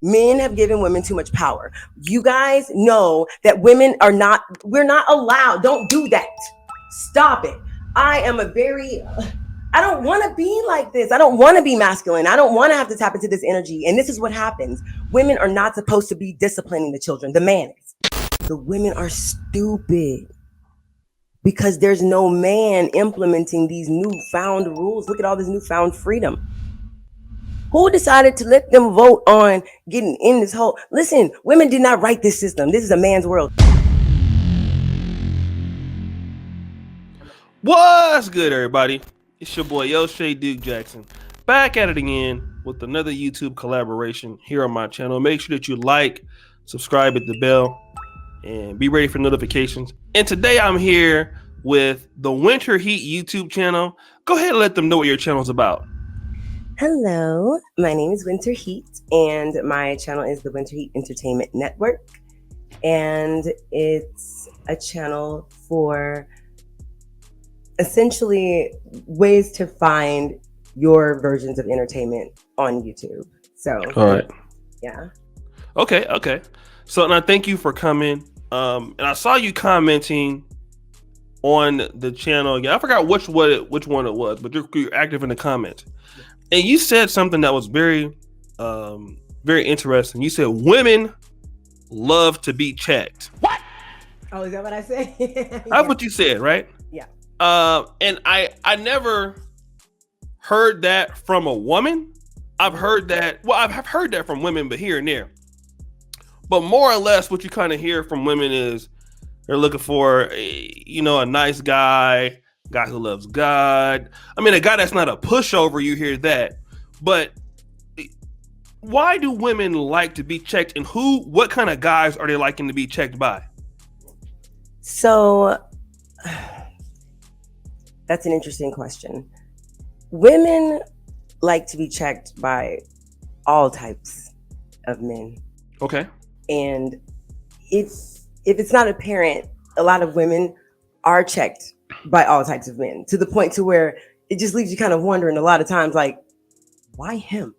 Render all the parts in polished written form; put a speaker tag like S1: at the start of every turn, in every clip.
S1: Men have given women too much power. You guys know that we're not allowed. Don't do that. Stop it. I am a very, I don't want to be like this. I don't want to be masculine. I don't want to have to tap into this energy. And this is what happens. Women are not supposed to be disciplining the children. The man is. The women are stupid because there's no man implementing these newfound rules. Look at all this newfound freedom. Who decided to let them vote on getting in this whole? Listen, women did not write this system. This is a man's world.
S2: What's good, everybody? It's your boy Yoshay Duke Jackson, back at it again with another YouTube collaboration here on my channel. Make sure that you like, subscribe, hit the bell, and be ready for notifications. And today I'm here with the Winter Heat YouTube channel. Go ahead and let them know what your channel's about.
S1: Hello, my name is Winter Heat, and my channel is the Winter Heat Entertainment Network. And it's a channel for essentially ways to find your versions of entertainment on YouTube. So,
S2: all right.
S1: Yeah.
S2: Okay. So, and I thank you for coming. And I saw you commenting on the channel again. I forgot which one it was, but you're active in the comments. And you said something that was very interesting. You said women love to be checked.
S1: What? Oh, is that what I said?
S2: That's what you said, right?
S1: Yeah.
S2: And I never heard that from a woman. I've heard that. Well, I've heard that from women, but here and there. But more or less, what you kind of hear from women is they're looking for, a nice guy who loves God. I mean, a guy that's not a pushover, you hear that. But why do women like to be checked, and what kind of guys are they liking to be checked by?
S1: So that's an interesting question. Women like to be checked by all types of men.
S2: Okay.
S1: And if it's not apparent, a lot of women are checked by all types of men, to the point to where it just leaves you kind of wondering a lot of times, like, why him?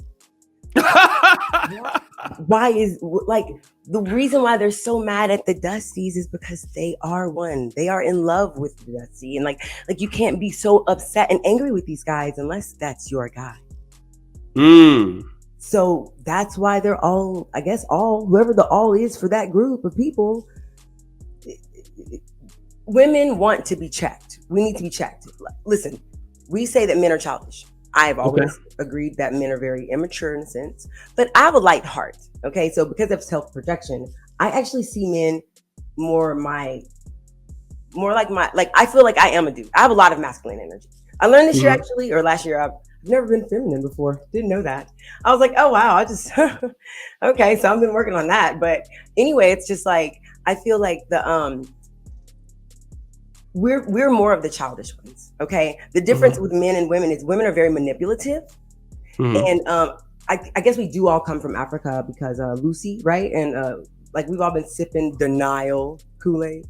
S1: Why is, like, the reason why they're so mad at the Dusties is because they are one. They are in love with the Dusty. And like you can't be so upset and angry with these guys unless that's your guy. So that's why they're all, I guess, whoever the all is for that group of people. Women want to be checked. We need to be checked. Listen, we say that men are childish. I've always agreed that men are very immature in a sense, but I have a light heart. Okay, so because of self-protection, I actually see men I feel like I am a dude. I have a lot of masculine energy. I learned this year actually, or last year. I've never been feminine before. Didn't know that. I was like, oh wow, okay. So I've been working on that. But anyway, it's just like I feel like we're more of the childish ones. Okay, the difference with men and women is women are very manipulative, and I guess we do all come from Africa because Lucy, right? And like we've all been sipping denial Kool-Aid.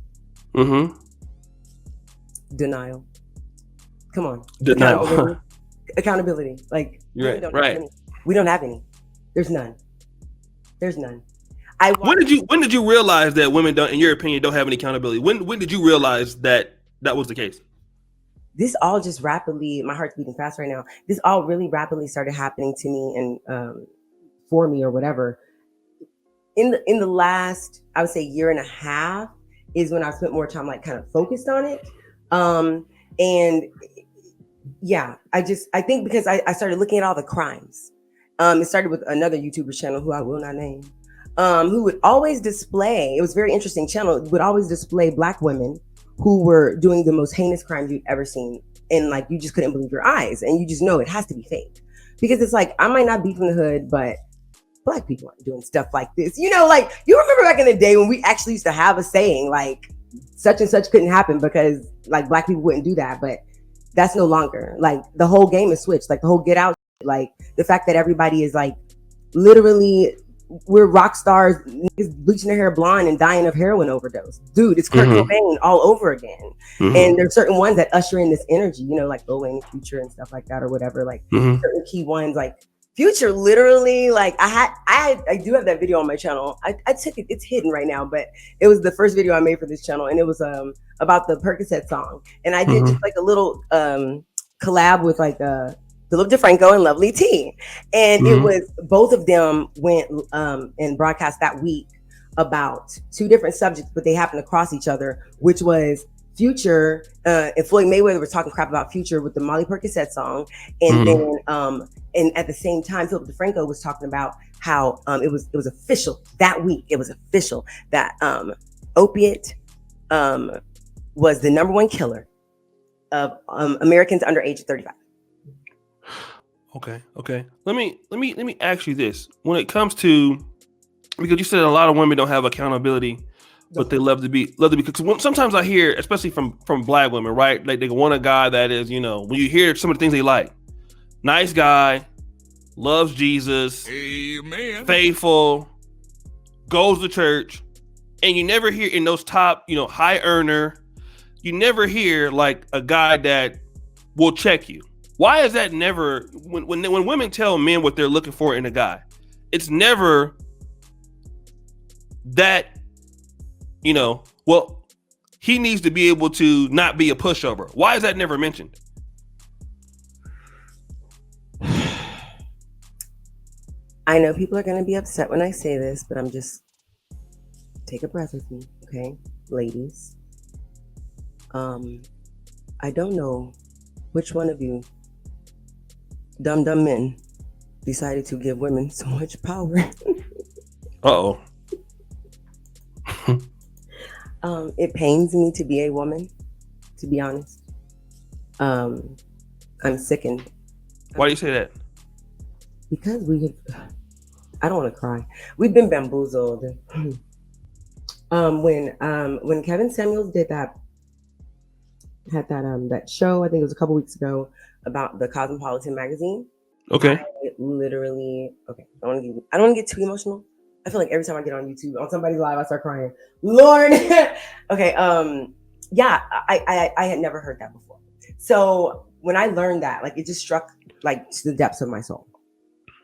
S1: Denial. Come on.
S2: Denial.
S1: Accountability. Like
S2: right.
S1: We don't have any. There's none.
S2: When did you realize that women don't, in your opinion, don't have any accountability? When did you realize that was the case?
S1: This all just rapidly, my heart's beating fast right now. This all really rapidly started happening to me and for me or whatever. In the last, I would say, year and a half is when I spent more time like kind of focused on it. And yeah, I think because I started looking at all the crimes. It started with another YouTuber channel who I will not name, who would always display, it was a very interesting channel, would always display Black women who were doing the most heinous crimes you'd ever seen. And like, you just couldn't believe your eyes. And you just know it has to be fake. Because it's like, I might not be from the hood, but Black people aren't doing stuff like this. Like, you remember back in the day when we actually used to have a saying, like, such and such couldn't happen because like Black people wouldn't do that. But that's no longer. Like, the whole game is switched. Like, the whole Get Out, like the fact that everybody is like, literally, we're rock stars, niggas bleaching their hair blonde and dying of heroin overdose. Dude, it's Kurt Cobain all over again. And there's certain ones that usher in this energy, like Lil Wayne Future and stuff like that or whatever. Like certain key ones, like Future literally, like I do have that video on my channel. I took it, it's hidden right now, but it was the first video I made for this channel, and it was about the Percocet song. And I did just
S2: Mm-hmm.
S1: like a little collab with like Philip DeFranco and Lovely T. And it
S2: Mm-hmm.
S1: was both of them went and broadcast that week about two different subjects, but they happened to cross each other, which was Future and Floyd Mayweather were talking crap about Future with the Molly Percocet song, and
S2: Mm-hmm.
S1: then and at the same time, Philip DeFranco was talking about how it was official that week. It was official that opiate um, was the number one killer of Americans under age of 35.
S2: Okay. Okay. Let me ask you this: when it comes to, because you said a lot of women don't have accountability, but they love to be. Because sometimes I hear, especially from black women, right? Like they want a guy that is, when you hear some of the things they like, nice guy, loves Jesus,
S3: Amen.
S2: faithful, goes to church, and you never hear in those top, high earner, you never hear like a guy that will check you. Why is that never, when women tell men what they're looking for in a guy, it's never that, well, he needs to be able to not be a pushover. Why is that never mentioned?
S1: I know people are going to be upset when I say this, but I'm just take a breath with me, okay, ladies. I don't know which one of you dumb men decided to give women so much power.
S2: Uh-oh.
S1: It pains me to be a woman, to be honest. I'm sickened.
S2: Why do you say that?
S1: Because I don't want to cry. We've been bamboozled. When Kevin Samuels had that show, I think it was a couple weeks ago, about the Cosmopolitan magazine.
S2: Okay.
S1: I literally, okay, I don't want to get too emotional. I feel like every time I get on YouTube, on somebody's live, I start crying. Lord. Okay. Yeah, I had never heard that before. So when I learned that, like, it just struck like to the depths of my soul.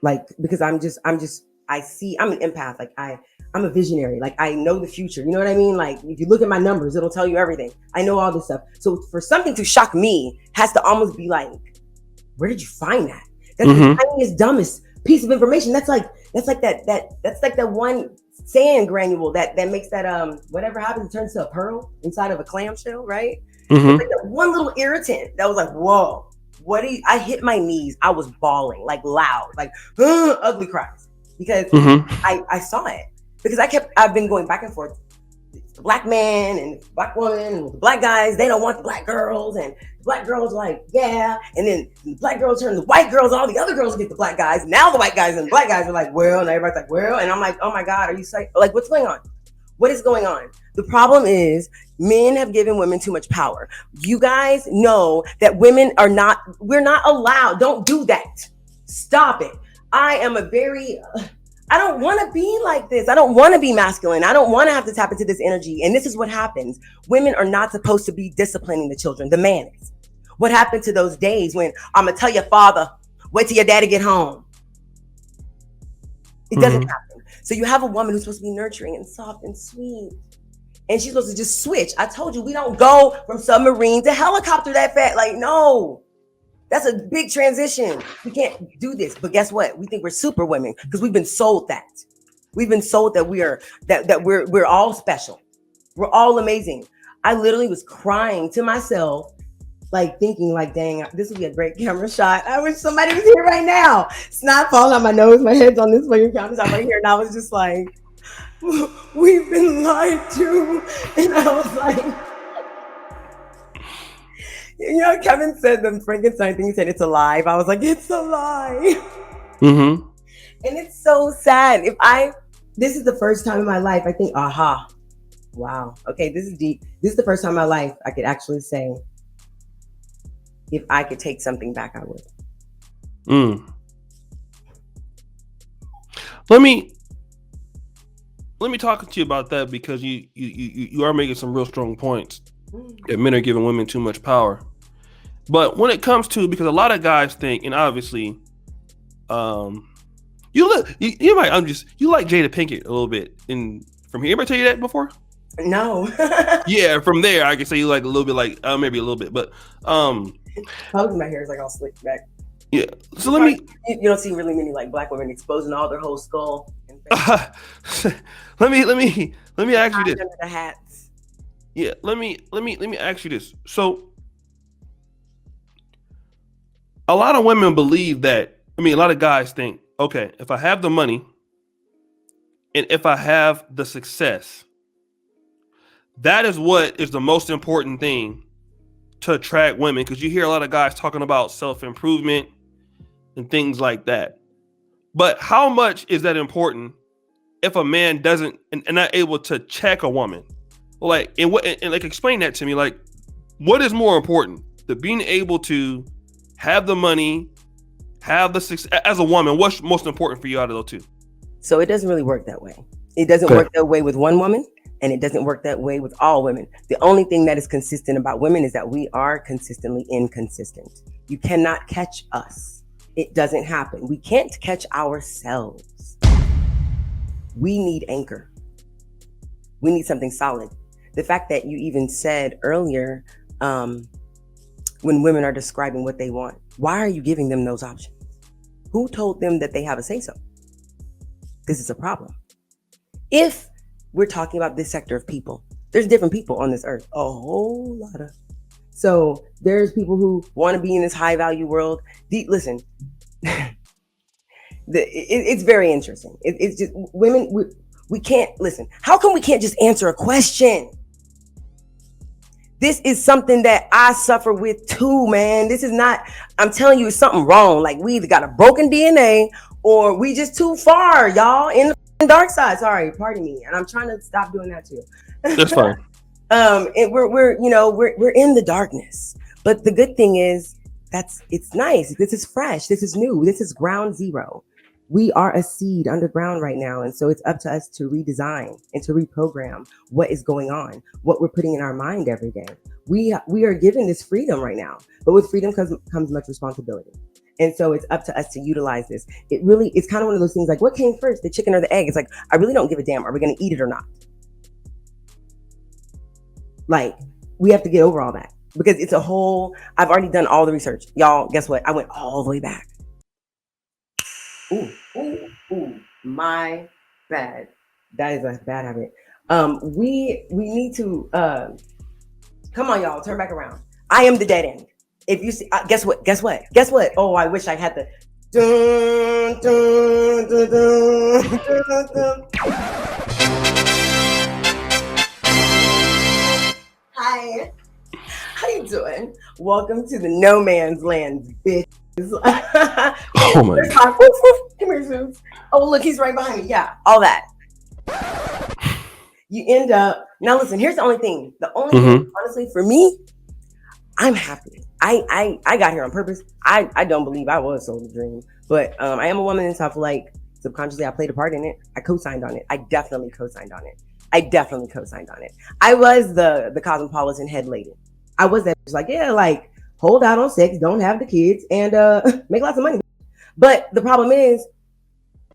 S1: Like, because I'm an empath. Like I'm a visionary. Like I know the future. You know what I mean? Like if you look at my numbers, it'll tell you everything. I know all this stuff. So for something to shock me has to almost be like, where did you find that? That's the tiniest, dumbest piece of information. That's like that one sand granule that makes that whatever happens, it turns to a pearl inside of a clamshell, right? It's like that one little irritant that was like, whoa, I hit my knees. I was bawling like loud, like ugly cries, because I saw it, because I've been going back and forth. The black man and the black woman and the black guys, they don't want the black girls, and the black girls like, yeah, and then the black girls turn the white girls, and all the other girls get the black guys. Now the white guys and the black guys are like, well, and everybody's like, well, and I'm like, oh my God, are you psych? Like, what's going on? What is going on? The problem is men have given women too much power. You guys know that we're not allowed. Don't do that. Stop it. I don't want to be like this. I don't want to be masculine. I don't want to have to tap into this energy. And this is what happens. Women are not supposed to be disciplining the children. The man is. What happened to those days when I'm going to tell your father, wait till your daddy get home? It doesn't happen. So you have a woman who's supposed to be nurturing and soft and sweet, and she's supposed to just switch. I told you, we don't go from submarine to helicopter that fast. Like, no. That's a big transition. We can't do this. But guess what? We think we're super women because we've been sold that. We've been sold that we're all special. We're all amazing. I literally was crying to myself, like thinking, like, dang, this would be a great camera shot. I wish somebody was here right now. Snot falling on my nose. My head's on this fucking camera shot right here, and I was just like, we've been lied to, and I was like. You know, Kevin said the Frankenstein thing. He said it's alive. I was like, it's alive. And it's so sad. This is the first time in my life I think, aha, wow. Okay, this is deep. This is the first time in my life I could actually say, if I could take something back, I would.
S2: Let me talk to you about that, because you are making some real strong points that men are giving women too much power. But when it comes to, because a lot of guys think, and obviously Um, you might you like Jada Pinkett a little bit. In from here, anybody tell you that before?
S1: No.
S2: Yeah, from there I can say you like a little bit, like maybe a little bit, but um,
S1: Probably my hair is like all slicked back.
S2: yeah. So
S1: You
S2: let
S1: probably
S2: me
S1: you don't see really many like black women exposing all their whole skull and face
S2: let me ask you this.
S1: under the hats.
S2: Yeah, let me ask you this. So a lot of women believe that. I mean, a lot of guys think, okay, if I have the money and if I have the success, that is what is the most important thing to attract women. Because you hear a lot of guys talking about self improvement and things like that. But how much is that important if a man doesn't and not able to check a woman? Like, and like explain that to me. Like, what is more important? The being able to have the money, have the success as a woman. What's most important for you out of those two?
S1: So it doesn't really work that way. It doesn't
S2: Okay.
S1: work that way with one woman, and it doesn't work that way with all women. The only thing that is consistent about women is that we are consistently inconsistent. You cannot catch us. It doesn't happen. We can't catch ourselves. We need anchor. We need something solid. The fact that you even said earlier, when women are describing what they want, why are you giving them those options? Who told them that they have a say so? This is a problem. If we're talking about this sector of people, there's different people on this earth, a whole lot of. So there's people who want to be in this high value world. Listen, it's very interesting. It's just women. We can't listen. How come we can't just answer a question? This is something that I suffer with too, man. This is not, I'm telling you, it's something wrong. Like we either got a broken DNA or we just too far, y'all, in the dark side. Sorry, pardon me. And I'm trying to stop doing that too.
S2: That's fine.
S1: And we're in the darkness. But the good thing is it's nice. This is fresh. This is new. This is ground zero. We are a seed underground right now. And so it's up to us to redesign and to reprogram what is going on, what we're putting in our mind every day. We are given this freedom right now, but with freedom comes much responsibility. And so it's up to us to utilize this. It's kind of one of those things like, what came first, the chicken or the egg? It's like, I really don't give a damn. Are we going to eat it or not? Like, we have to get over all that because it's a whole, I've already done all the research. Y'all, guess what? I went all the way back. Ooh, my bad. That is a bad habit. We need to come on, y'all, turn back around. I am the dead end. If you see, guess what? Oh, I wish I had the. Dun, dun, dun, dun, dun. Hi, how you doing? Welcome to the no man's land, bitch.
S2: Oh my God.
S1: Come here, Zeus. Oh, look, he's right behind me. Yeah, all that. You end up now. Listen, here's the only thing. The only thing, honestly, for me, I'm happy. I got here on purpose. I don't believe I was sold a dream, but I am a woman, and so I feel like subconsciously I played a part in it. I co-signed on it. I definitely co-signed on it. I was the cosmopolitan head lady. I was that like, yeah, like hold out on sex, don't have the kids, and make lots of money. But the problem is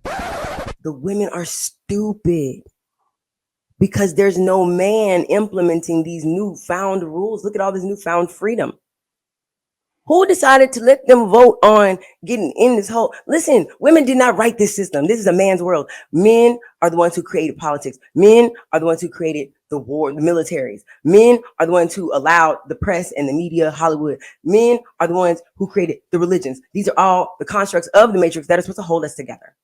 S1: the women are stupid because there's no man implementing these newfound rules. Look at all this newfound freedom. Who decided to let them vote on getting in this whole? Listen, women did not write this system. This is a man's world. Men are the ones who created politics. Men are the ones who created the war, the militaries. Men are the ones who allowed the press and the media, Hollywood. Men are the ones who created the religions. These are all the constructs of the matrix that are supposed to hold us together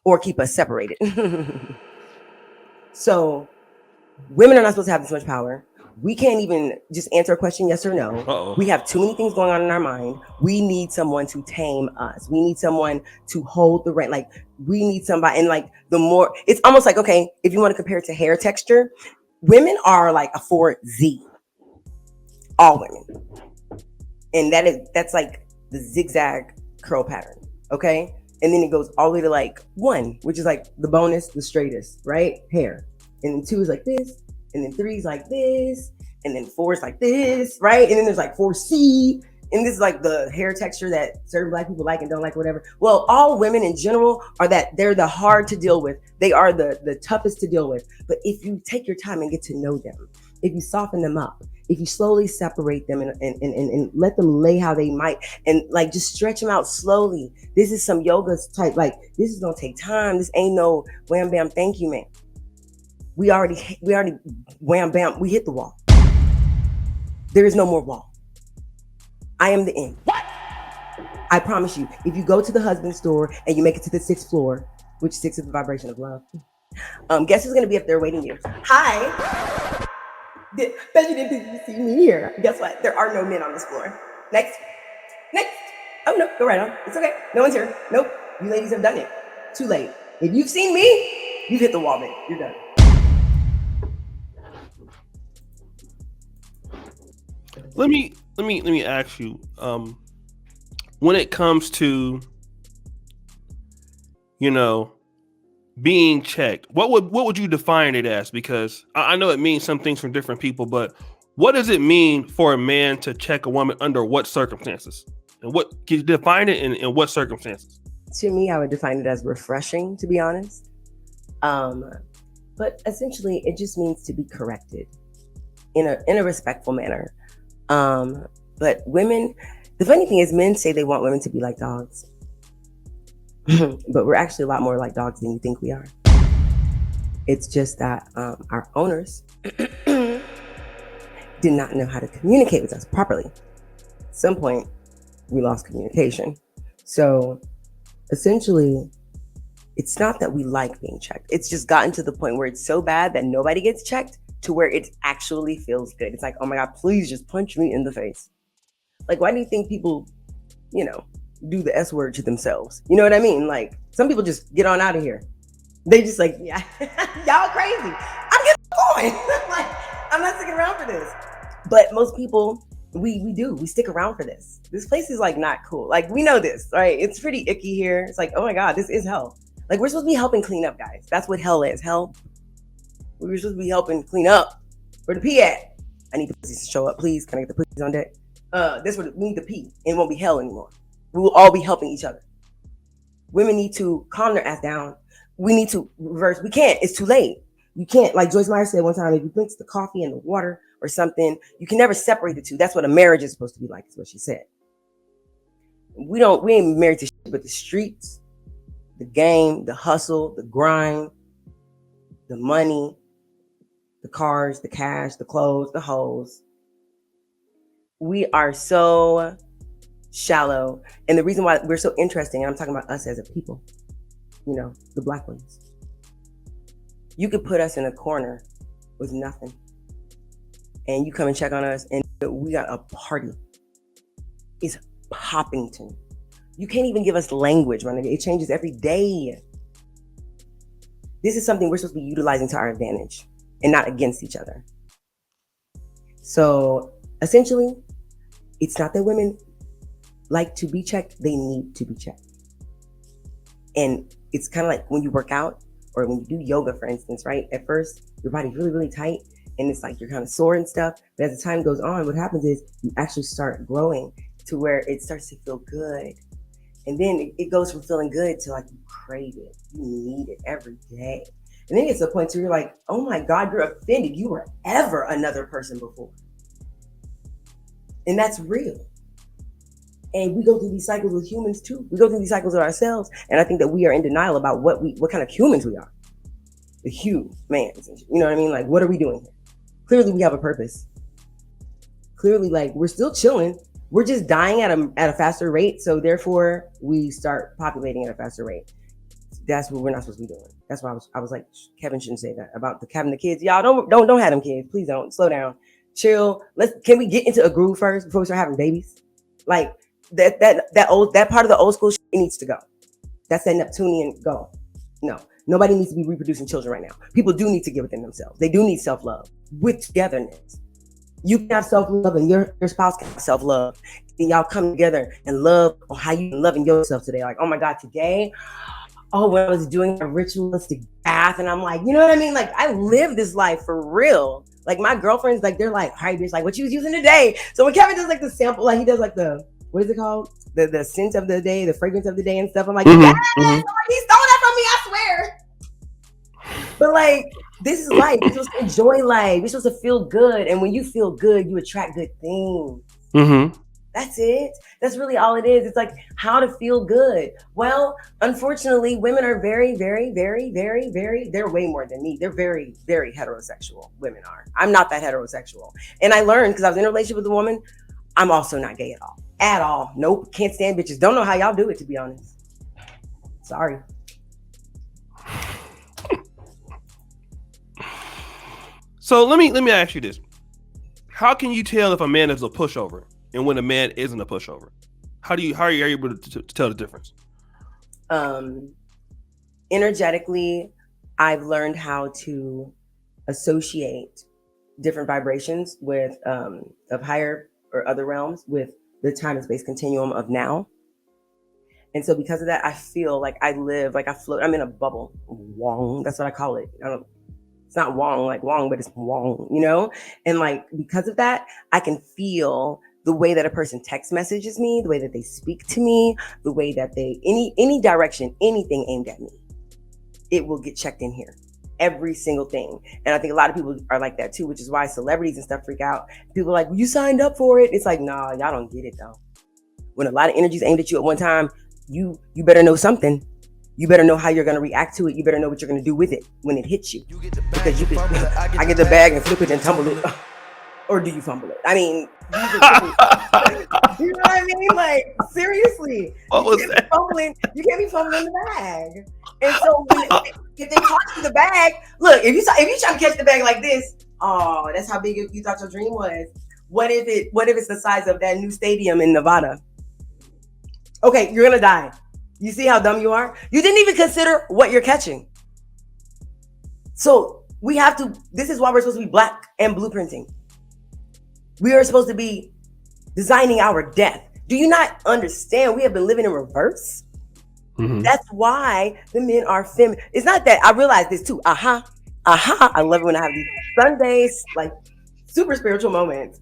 S1: or keep us separated. So women are not supposed to have this much power. We can't even just answer a question yes or no.
S2: Uh-oh.
S1: We have too many things going on in our mind. We need someone to tame us. We need someone to hold the right. Like we need somebody, and like the more, it's almost like, okay, if you want to compare it to hair texture, women are like a 4Z. All women, and that's like the zigzag curl pattern. Okay, and then it goes all the way to like 1, which is like the bonus, the straightest, right? Hair, and then 2 is like this. And then 3 is like this, and then 4 is like this, right? And then there's like 4C, And this is like the hair texture that certain black people like and don't like, whatever. Well, all women in general are that they're the hard to deal with. They are the toughest to deal with. But if you take your time and get to know them, if you soften them up, if you slowly separate them and let them lay how they might, and like just stretch them out slowly. This is some yoga type, like this is gonna take time. This ain't no wham bam thank you, man. We already wham bam, we hit the wall. There is no more wall. I am the end. What? I promise you, if you go to the husband store and you make it to the 6th floor, which 6 is the vibration of love, guess who's gonna be up there waiting you? Hi. Bet you didn't think you'd see me here. Guess what? There are no men on this floor. Next. Oh no, go right on. It's okay. No one's here. Nope. You ladies have done it. Too late. If you've seen me, you've hit the wall, man. You're done.
S2: Let me ask you, when it comes to, being checked, what would you define it as? Because I know it means some things from different people, but what does it mean for a man to check a woman under what circumstances? And what can you define it in what circumstances?
S1: To me, I would define it as refreshing, to be honest. But essentially, it just means to be corrected in a respectful manner. But women, the funny thing is, men say they want women to be like dogs. But we're actually a lot more like dogs than you think we are. It's just that our owners did not know how to communicate with us properly. At some point, we lost communication. So essentially, it's not that we like being checked. It's just gotten to the point where it's so bad that nobody gets checked to where it actually feels good. It's like, oh my God, please just punch me in the face. Like, why do you think people, do the S word to themselves? You know what I mean? Like, some people just get on out of here. They just like, yeah, y'all crazy. I'm getting going. Like, I'm not sticking around for this. But most people, we stick around for this. This place is like not cool. Like, we know this, right? It's pretty icky here. It's like, oh my God, this is hell. Like, we're supposed to be helping clean up, guys. That's what hell is. Hell, we're supposed to be helping clean up. Where the pee at? I need the pussies to show up, please. Can I get the pussies on deck? That's where we need the pee. And it won't be hell anymore. We will all be helping each other. Women need to calm their ass down. We need to reverse. We can't. It's too late. You can't. Like Joyce Meyer said one time, if you mix the coffee and the water or something, you can never separate the two. That's what a marriage is supposed to be like, is what she said. We ain't married to shit, but the streets, the game, the hustle, the grind, the money, the cars, the cash, the clothes, the hoes. We are so shallow. And the reason why we're so interesting, and I'm talking about us as a people, the black ones. You could put us in a corner with nothing. And you come and check on us, and we got a party. It's Poppington. You can't even give us language, my nigga. It changes every day. This is something we're supposed to be utilizing to our advantage and not against each other. So essentially, it's not that women like to be checked, they need to be checked. And it's kind of like when you work out or when you do yoga, for instance, right? At first, your body's really, really tight and it's like you're kind of sore and stuff. But as the time goes on, what happens is you actually start growing to where it starts to feel good. And then it goes from feeling good to like you crave it. You need it every day. And then it's a point where you're like, oh my God, you're offended. You were ever another person before. And that's real. And we go through these cycles with humans too. We go through these cycles with ourselves. And I think that we are in denial about what kind of humans we are. The humans. You know what I mean? Like, what are we doing here? Clearly we have a purpose. Clearly, like, we're still chilling. We're just dying at a faster rate. So therefore we start populating at a faster rate. That's what we're not supposed to be doing. That's why I was like, Kevin shouldn't say that about having the kids. Y'all don't have them kids. Please don't. Slow down. Chill. Can we get into a groove first before we start having babies? Like that part of the old school shit needs to go. That's that Neptunian go. No, nobody needs to be reproducing children right now. People do need to get within themselves. They do need self-love with togetherness. You can have self-love and your spouse can have self-love. And y'all come together and love on how you loving yourself today. Like, oh my God, today, when I was doing a ritualistic bath and I'm like, you know what I mean? Like, I live this life for real. Like my girlfriends, like they're like, "Hi, bitch, like what you was using today?" So when Kevin does like the sample, like he does like the what is it called? The scent of the day, the fragrance of the day, and stuff. I'm like, yes, he stole that from me. I swear. But like, this is life. We're supposed to enjoy life. We're supposed to feel good, and when you feel good, you attract good things. That's it. That's really all it is. It's like how to feel good. Well, unfortunately, women are very, very, very, very, very, they're way more than me. They're very, very heterosexual. Women are. I'm not that heterosexual. And I learned because I was in a relationship with a woman, I'm also not gay at all. At all. Nope. Can't stand bitches. Don't know how y'all do it, to be honest. Sorry.
S2: So let me ask you this. How can you tell if a man is a pushover and when a man isn't a pushover? How are you able to tell the difference?
S1: Energetically, I've learned how to associate different vibrations with of higher or other realms with the time and space continuum of now. And so because of that, I feel like I live, like I float, I'm in a bubble. Wong, that's what I call it. It's not Wong like Wong, but it's Wong, you know? And like because of that, I can feel the way that a person text messages me, the way that they speak to me, the way that they any direction, anything aimed at me, it will get checked in here. Every single thing. And I think a lot of people are like that too, which is why celebrities and stuff freak out. People are like, well, you signed up for it. It's like, nah, y'all don't get it though. When a lot of energy is aimed at you at one time, you better know something. You better know how you're going to react to it. You better know what you're going to do with it when it hits you. Because you could, I get the bag and flip it and tumble it. Or do you fumble it? I mean, you know what I mean? Like, seriously.
S2: What was that?
S1: You can't be fumbling the bag. And so if they toss you the bag, look, if you try to catch the bag like this, oh, that's how big you thought your dream was. What if it's the size of that new stadium in Nevada? Okay, you're going to die. You see how dumb you are? You didn't even consider what you're catching. So this is why we're supposed to be black and blueprinting. We are supposed to be designing our death. Do you not understand? We have been living in reverse. That's why the men are feminine. It's not that I realize this too. I love it when I have these Sundays, like super spiritual moments.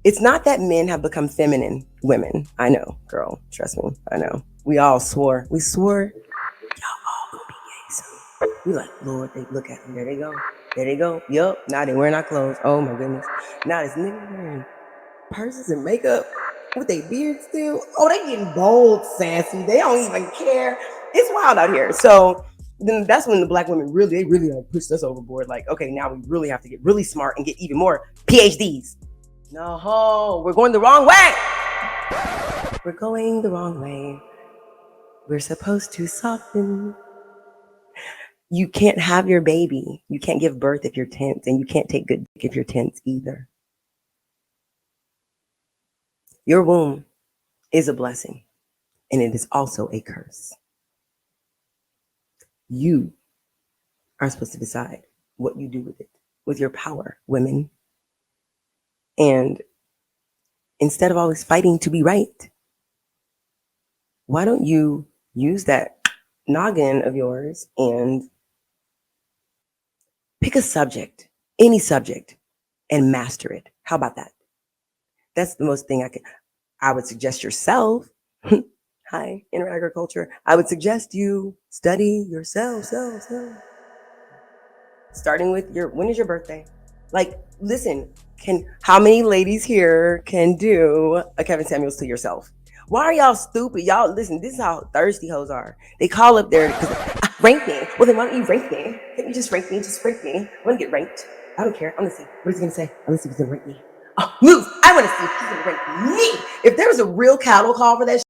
S1: It's not that men have become feminine women. I know, girl. Trust me. I know. We all swore. We swore, y'all all gonna be gay soon. We like, Lord, they look at them. There they go. There they go. Yup. Now they wearing our clothes. Oh my goodness. Now this nigga wearing purses and makeup with their beards still. Oh, they getting bold, sassy. They don't even care. It's wild out here. So then that's when the black women really like pushed us overboard. Like, okay, now we really have to get really smart and get even more PhDs. No, we're going the wrong way. We're going the wrong way. We're supposed to soften. You can't have your baby. You can't give birth if you're tense, and you can't take good if you're tense either. Your womb is a blessing, and it is also a curse. You are supposed to decide what you do with it, with your power, women. And instead of always fighting to be right, why don't you use that noggin of yours and pick a subject, any subject, and master it? How about that? That's the most thing I would suggest yourself. Hi, inner agriculture. I would suggest you study yourself. Starting with when is your birthday? Like, listen, how many ladies here can do a Kevin Samuels to yourself? Why are y'all stupid? Y'all, listen, this is how thirsty hoes are. They call up there because rank me. Well, then why don't you rank me? Can't you just rank me? Just rank me. I want to get ranked. I don't care. I'm gonna see. What is he gonna say? I'm gonna see if he's gonna rank me. Oh, move! I want to see if he's gonna rank me. If there was a real cattle call for that,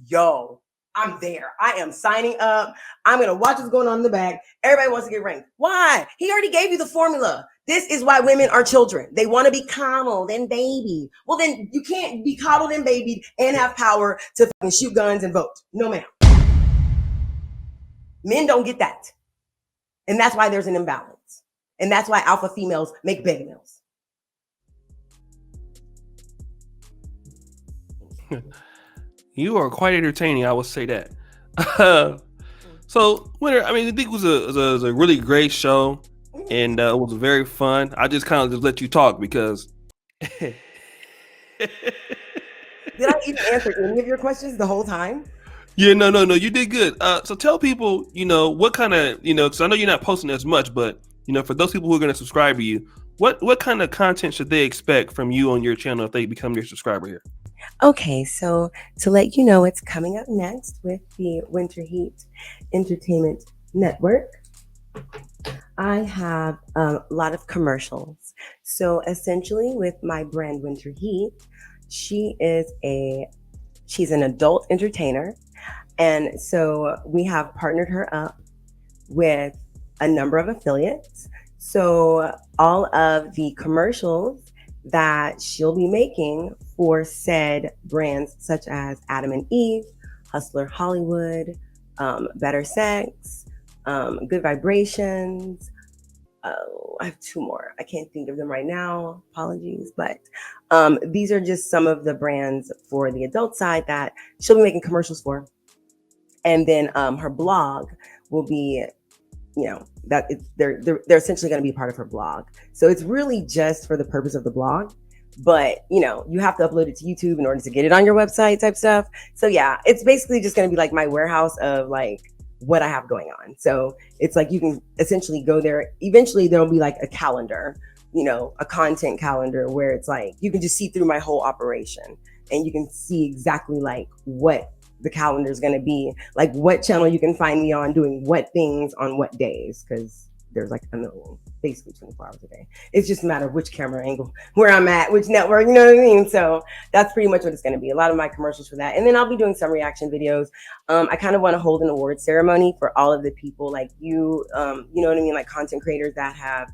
S1: yo, I'm there. I am signing up. I'm gonna watch what's going on in the back. Everybody wants to get ranked. Why? He already gave you the formula. This is why women are children. They want to be coddled and babied. Well, then you can't be coddled and babied and have power to fucking shoot guns and vote. No, ma'am. Men don't get that. And that's why there's an imbalance. And that's why alpha females make beta males.
S2: You are quite entertaining, I would say that. So, Winter, I mean, I think it was a really great show. and it was very fun. I just kind of just let you talk because.
S1: Did I even answer any of your questions the whole time?
S2: Yeah, no, you did good. So tell people, what kind of, because I know you're not posting as much, but for those people who are going to subscribe to you, what kind of content should they expect from you on your channel if they become your subscriber here?
S1: Okay, so to let you know what's coming up next with the Winter Heat Entertainment Network, I have a lot of commercials. So essentially, with my brand Winter Heat, she's an adult entertainer, and so we have partnered her up with a number of affiliates. So all of the commercials that she'll be making for said brands such as Adam and Eve, Hustler Hollywood, Better Sex, Good Vibrations. I have two more. I can't think of them right now. Apologies. But these are just some of the brands for the adult side that she'll be making commercials for. And then her blog will be, they're essentially going to be part of her blog. So it's really just for the purpose of the blog. But, you have to upload it to YouTube in order to get it on your website type stuff. So yeah, it's basically just going to be like my warehouse of like what I have going on. So it's like you can essentially go there. Eventually there'll be like a calendar, a content calendar where it's like you can just see through my whole operation and you can see exactly like what the calendar is going to be, like what channel you can find me on doing what things on what days, because there's like a million, basically 24 hours a day. It's just a matter of which camera angle, where I'm at, which network, you know what I mean? So that's pretty much what it's going to be. A lot of my commercials for that. And then I'll be doing some reaction videos. I kind of want to hold an award ceremony for all of the people like you, you know what I mean? Like content creators that have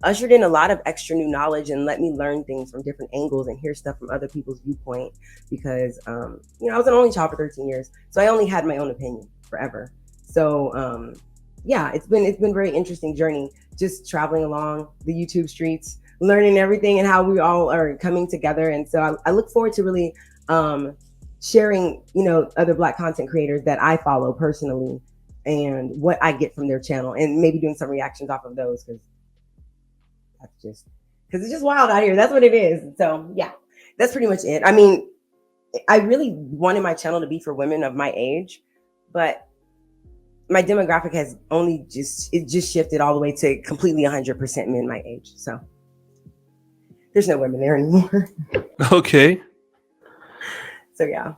S1: ushered in a lot of extra new knowledge and let me learn things from different angles and hear stuff from other people's viewpoint because, I was an only child for 13 years. So I only had my own opinion forever. So, yeah, it's been very interesting journey, just traveling along the YouTube streets, learning everything and how we all are coming together. And so I look forward to really sharing, other Black content creators that I follow personally and what I get from their channel and maybe doing some reactions off of those because it's just wild out here. That's what it is. So yeah, that's pretty much it. I mean, I really wanted my channel to be for women of my age, but my demographic has only just shifted all the way to completely 100% men my age. So there's no women there anymore.
S2: Okay.
S1: So yeah.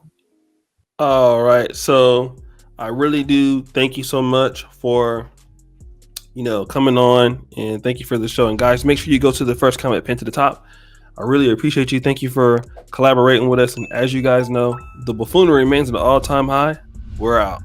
S2: All right. So I really do thank you so much for, coming on, and thank you for the show. And guys, make sure you go to the first comment pinned to the top. I really appreciate you. Thank you for collaborating with us. And as you guys know, the buffoonery remains at an all-time high. We're out.